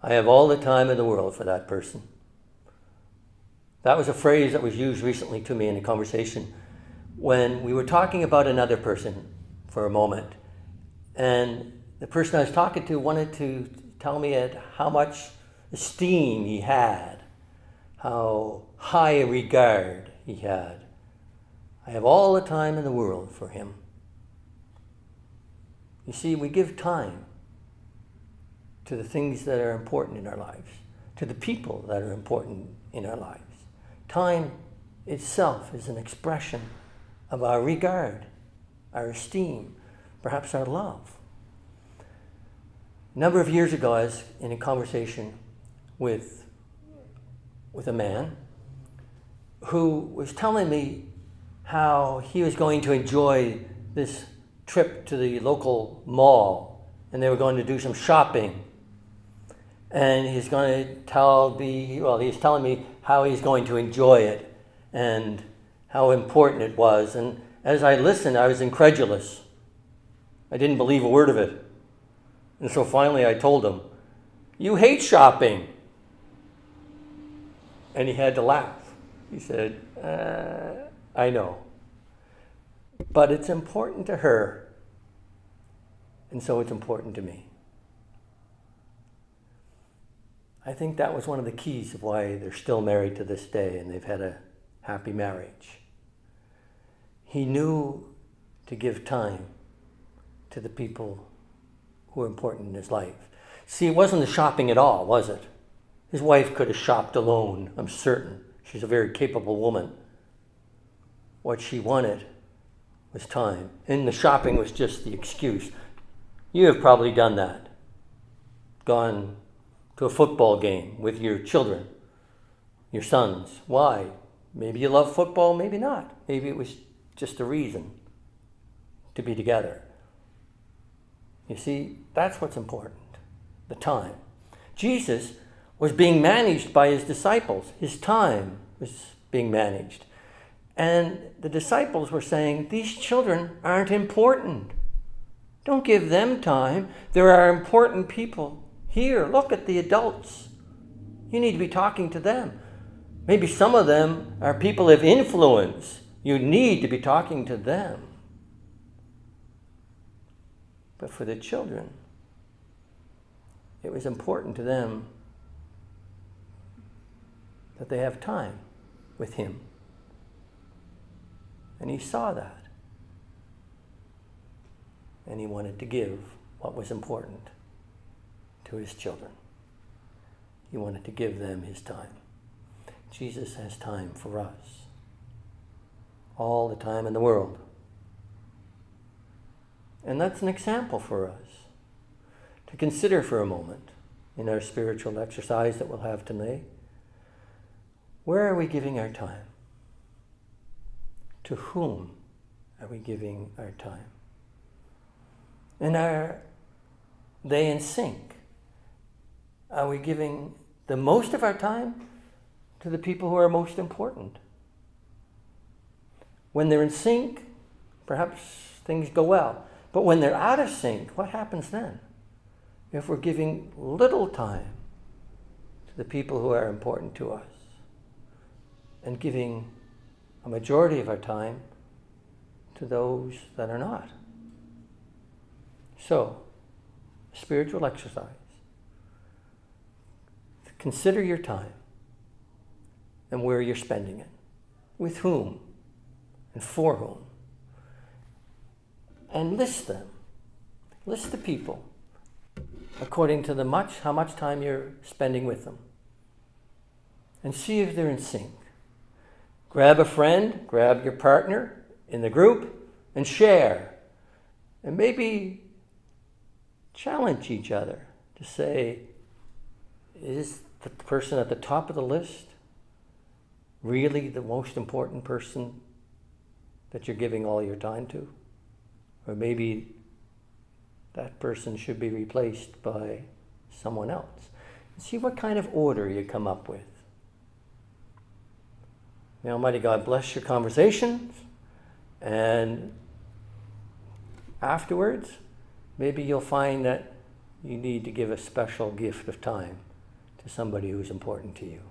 I have all the time in the world for that person. That was a phrase that was used recently to me in a conversation when we were talking about another person for a moment. And the person I was talking to wanted to tell me how much esteem he had, how high a regard he had. I have all the time in the world for him. You see, we give time to the things that are important in our lives, to the people that are important in our lives. Time itself is an expression of our regard, our esteem, perhaps our love. A number of years ago, I was in a conversation with a man who was telling me how he was going to enjoy this trip to the local mall, and they were going to do some shopping. And he's going to he's telling me how he's going to enjoy it and how important it was. And as I listened, I was incredulous. I didn't believe a word of it. And so finally I told him, "You hate shopping." And he had to laugh. He said, "I know. But it's important to her, and so it's important to me." I think that was one of the keys of why they're still married to this day and they've had a happy marriage. He knew to give time to the people who were important in his life. See, it wasn't the shopping at all, was it? His wife could have shopped alone, I'm certain. She's a very capable woman. What she wanted was time. And the shopping was just the excuse. You have probably done that. Gone to a football game with your children, your sons. Why? Maybe you love football, maybe not. Maybe it was just a reason to be together. You see, that's what's important, the time. Jesus was being managed by his disciples. His time was being managed. And the disciples were saying, these children aren't important. Don't give them time. There are important people here. Look at the adults. You need to be talking to them. Maybe some of them are people of influence. You need to be talking to them. But for the children, it was important to them that they have time with him. And he saw that. And he wanted to give what was important to his children. He wanted to give them his time. Jesus has time for us. All the time in the world. And that's an example for us to consider for a moment in our spiritual exercise that we'll have today. Where are we giving our time? To whom are we giving our time? And are they in sync? Are we giving the most of our time to the people who are most important? When they're in sync, perhaps things go well. But when they're out of sync, what happens then? If we're giving little time to the people who are important to us and giving a majority of our time to those that are not. So, spiritual exercise. Consider your time and where you're spending it, with whom and for whom. And list them. List the people according to how much time you're spending with them. And see if they're in sync. Grab a friend, grab your partner in the group, and share. And maybe challenge each other to say, is the person at the top of the list really the most important person that you're giving all your time to? Or maybe that person should be replaced by someone else. See what kind of order you come up with. May Almighty God bless your conversations, and afterwards, maybe you'll find that you need to give a special gift of time to somebody who's important to you.